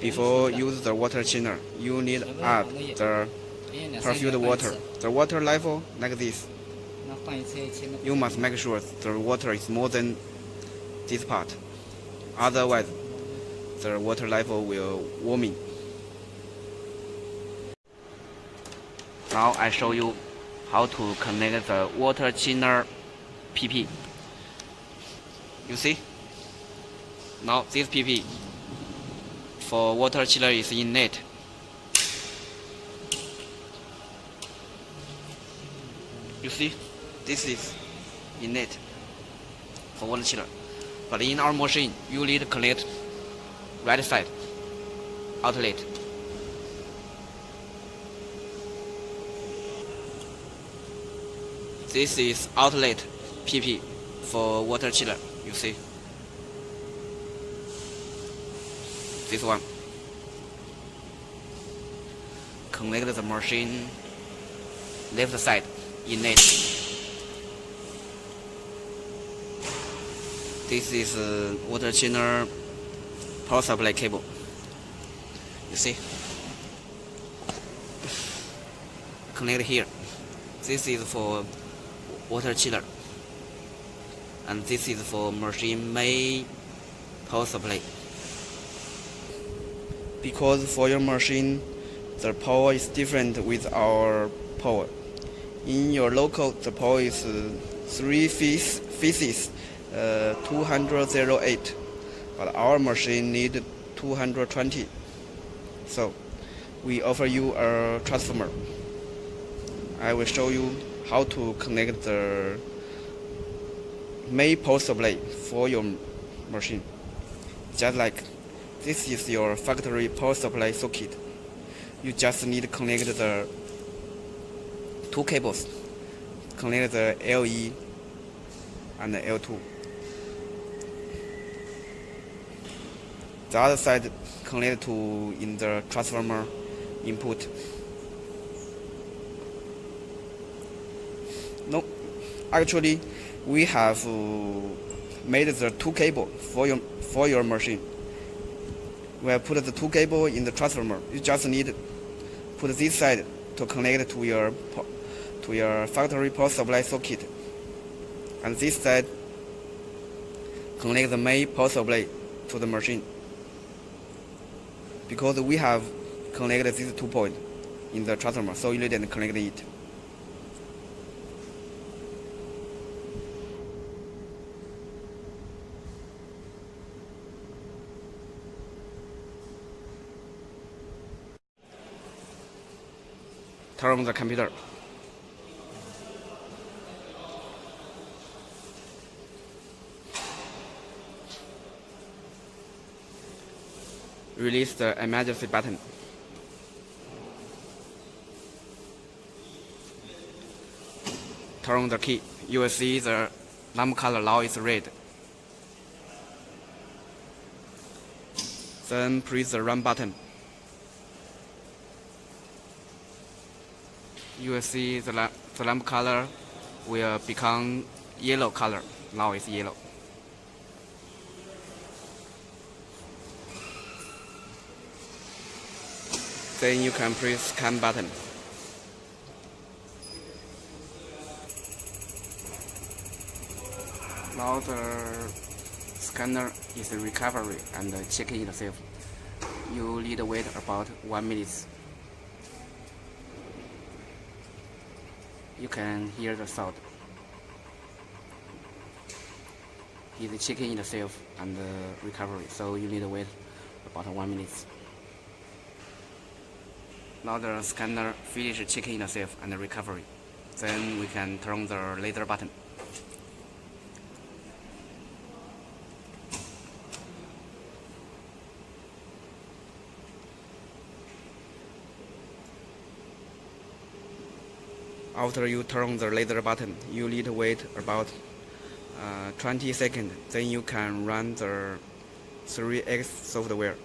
Before use the water cleaner, you need add the perfect water. The water level like this. You must make sure the water is more than this part. Otherwise, the water level will warming. Now I show you how to connect the water cleaner PP. You see? Now this PP for water chiller is in net. You see? This is in net for water chiller. But in our machine, you need to connect right side outlet. This is outlet PP for water chiller. You see? This one. Connect the machine left side in net. This is water cleaner power supply cable. You see? Connect here. This is for water chiller, and this is for machine main power supply. Because for your machine, the power is different with our power. In your local, the power is 3 phases, 208, but our machine need 220. So we offer you a transformer. I will show you how to connect the main power supply for your machine. Just like this is your factory power supply socket. You just need to connect the two cables. Connect the LE and the L2. The other side connect to in the transformer input. No, actually, we have made the two cable for your machine. We have put the two cable in the transformer. You just need to put this side to connect to your factory power supply socket, and this side connect the main power supply to the machine. Because we have connected these 2 points in the transformer, so you need to connect it. Turn on the computer. Release the emergency button. Turn on the key. You will see the lamp color now is red. Then press the run button. You will see the lamp color will become yellow color. Now it's yellow. Then you can press scan button. Now the scanner is recovery and checking itself. You need to wait about 1 minute. You can hear the sound. It's checking itself and recovery, so you need to wait about 1 minute. Now the scanner finishes checking itself and recovery. Then we can turn the laser button. After you turn the laser button, you need to wait about 20 seconds. Then you can run the 3X software.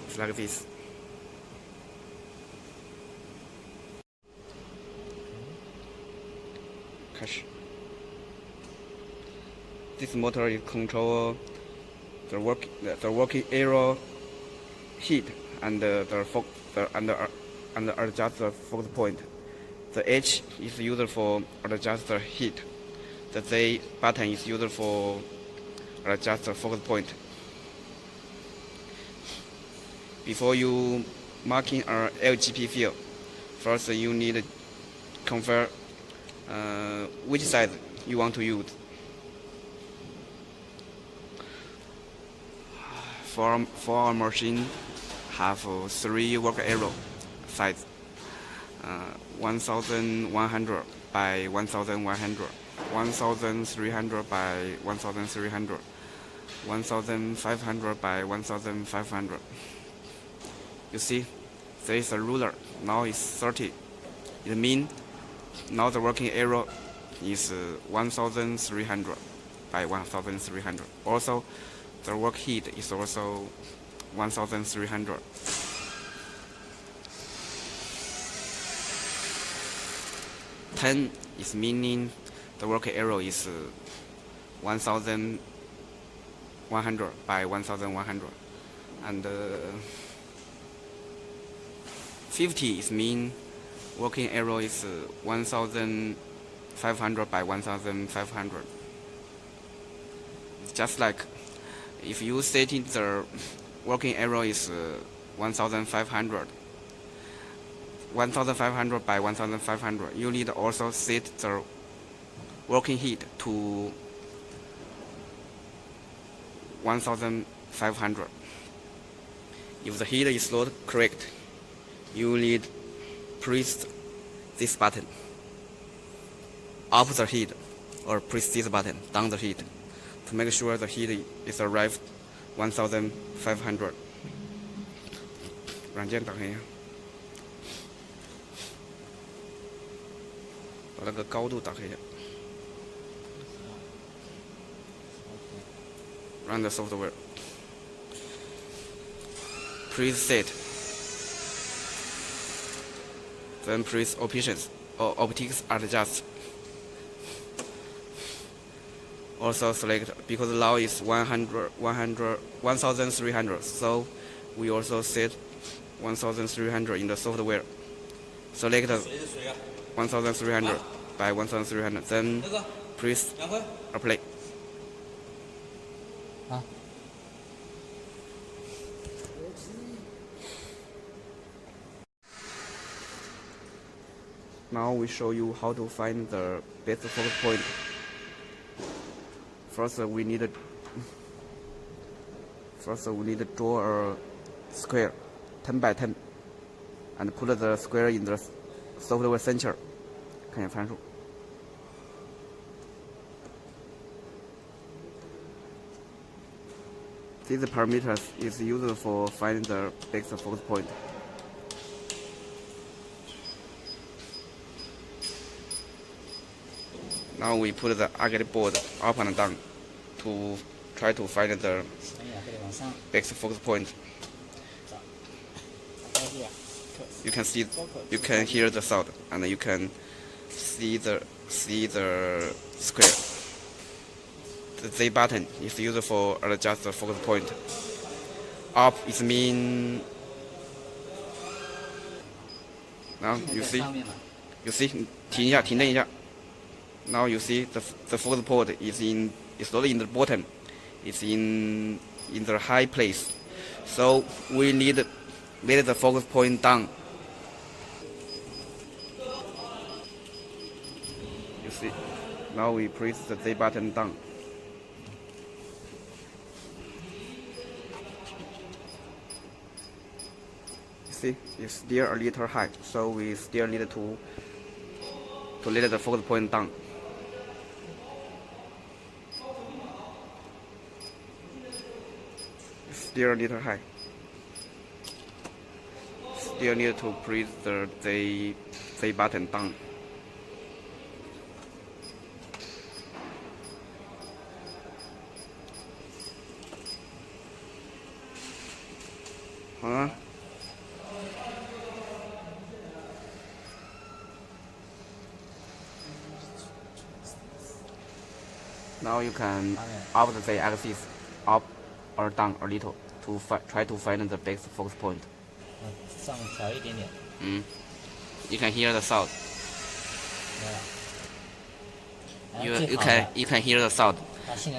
It's like this. Cache. This motor is control the working area heat and and adjust the focus point. The H is used for adjust the heat. The Z button is used for adjust the focus point. Before you marking a LGP field, first you need to confirm which size you want to use. For our machine, have 3 work area size, 1100 by 1100, 1300 by 1300, 1500 by 1500. You see, there is a ruler. Now it's 30. It means now the working area is 1300 by 1300. Also, the work heat is also 1300. Ten is meaning the work area is 1100 by 1100, and 50 is mean working area is 1500 by 1500. Just like if you set in the working area is 1500 by 1500, you need also set the working heat to 1500. If the heat is not correct, you need press this button, up the heat, or press this button, down the heat, to make sure the heat is arrived 1500. 软件打开呀，把那个高度打开呀。Run the software. Preset. Then press options or optics adjust. Also select, because now is 1300, so we also set 1300 in the software. Select 1300 by 1300, then press apply. Now we show you how to find the best focus point. First we need to draw a square 10 by 10 and put the square in the software center. 看一下参数。These parameters is used for finding the best focus point. Now we put the ARGUS board up and down to try to find the best focus point. You can see, you can hear the sound, and you can see the square. The Z button is used for adjust the focus point. Up is mean. Now you see, 停一下，停顿一下。Now you see the focus point is not in the bottom, it's in the high place. So we need let the focus point down. You see, now we press the Z button down. You see, it's still a little high, so we still need to let the focus point down. Still a little high. Still need to press the Z button down. Now you can up the Z axis up or down a little. to try to find the best focus point. 上调一点点。You can hear the sound. You can hear the sound.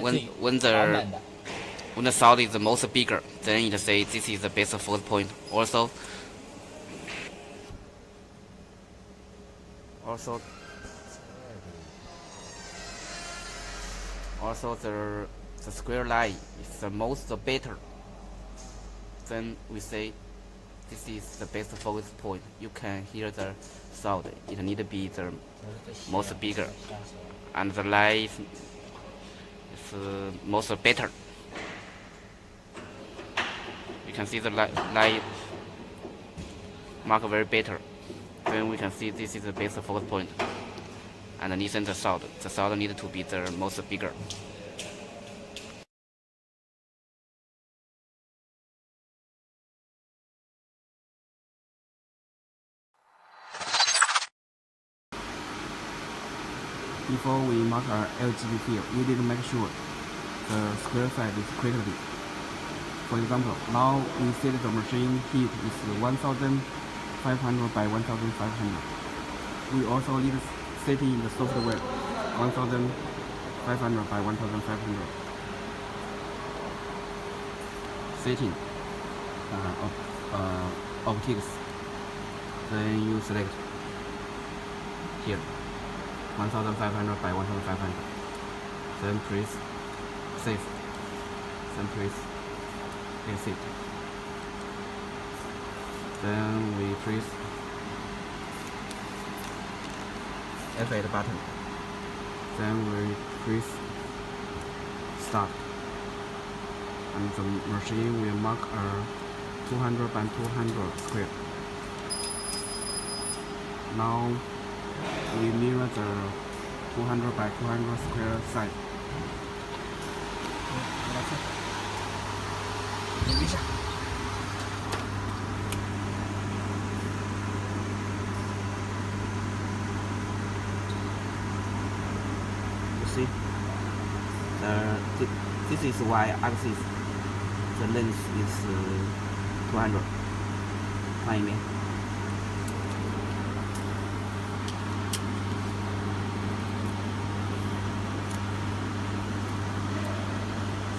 When the sound is the most bigger, then it say this is the best focus point. Also the square line is the most better. Then we say this is the best focus point. You can hear the sound. It need to be the most bigger, and the line is most better. You can see the line mark very better. Then we can see this is the best focus point. And listen the sound. The sound need to be the most bigger. Before we mark our RGB field, we need to make sure the square size is correctly. For example, now we set the machine heat is 1500 by 1500. We also need to set in the software 1500 by 1500. Setting optics. Then you select here 1500 by 1500. Then press save. Then press exit. Then we press F8 button. Then we press start. And the machine will mark a 200 by 200 square. Now we mirror the 200 by 200 square side. You see, this is y-axis. The length is 200. 看一遍。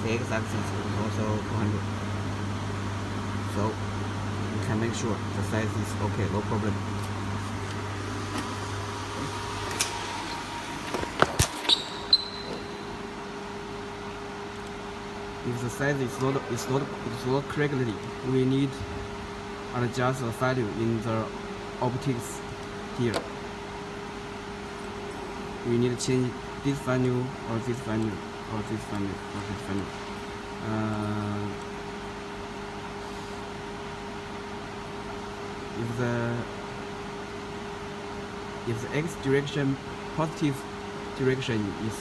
The x-axis is also 200. So you can make sure the size is okay, no problem. If the size is not correctly, we need to adjust the value in the optics here. We need to change this value or this value or this value or this value. If the x direction positive direction is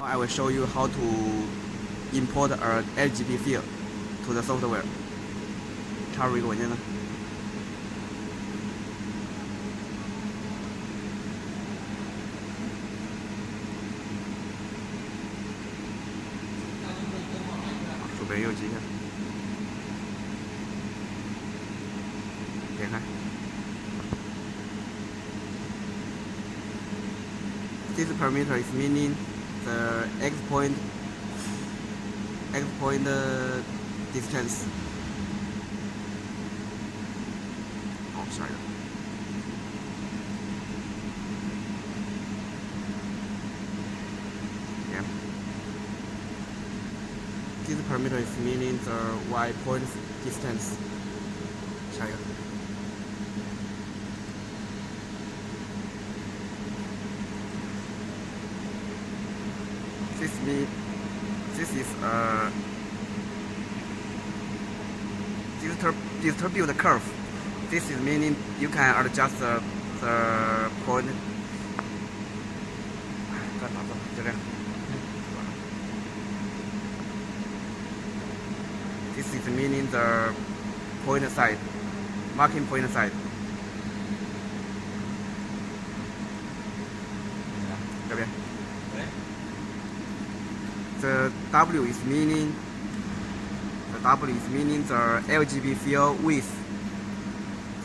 I will show you how to import our RGB field to the software. 插入一个文件呢。左边右击一下，点开。This parameter is meaning the x point distance. Oh, sorry. Yeah. This parameter is meaning the y point distance. Sorry. This distribute curve. This is meaning you can adjust the point. This is meaning the point side, marking point side. 这边。W is meaning the RGB field width.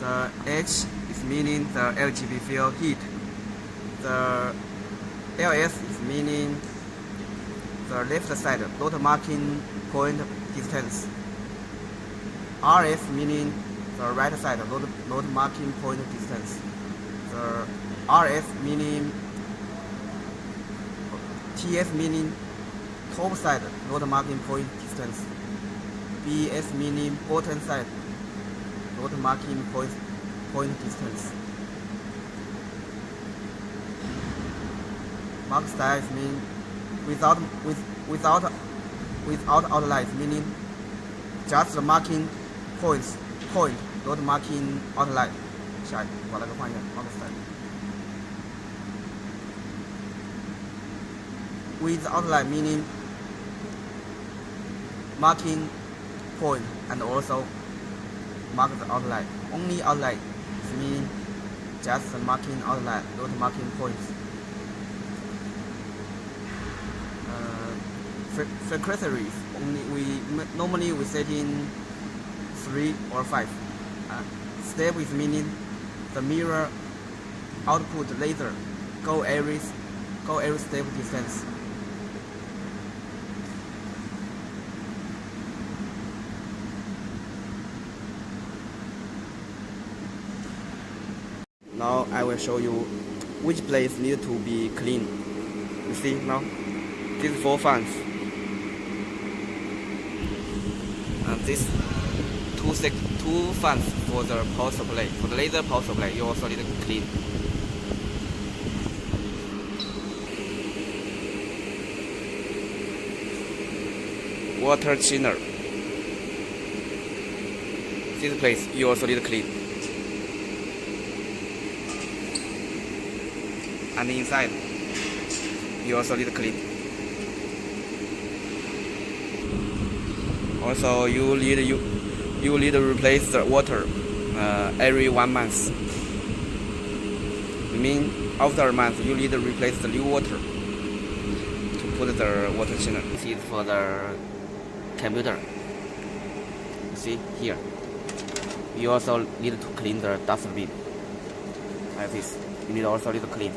The H is meaning the RGB field heat. The LS is meaning the left side load marking point distance. RS meaning the right side load marking point distance. The RS meaning TS meaning top side load marking point distance. BS meaning bottom side load marking point distance. Mark styles mean without outlines, meaning just the marking point load marking outline。下一个把那个换一下 mark style。With outline meaning marking point and also mark the outline. Only outline is meaning just the marking outline, not marking points. Frequencies normally we set in 3 or 5. Step is meaning the mirror output laser go every step distance. Now I will show you which place need to be clean. You see now, these 4 fans and these two fans for the power supply. For the laser power supply, you also need to clean. Water cleaner. This place you also need to clean. And inside, you also need to clean. Also, you need to replace the water every 1 month. I mean, after a month, you need to replace the new water to put the water cleaner. This is for the computer. You see here. You also need to clean the dust bin like this. You need also need to clean.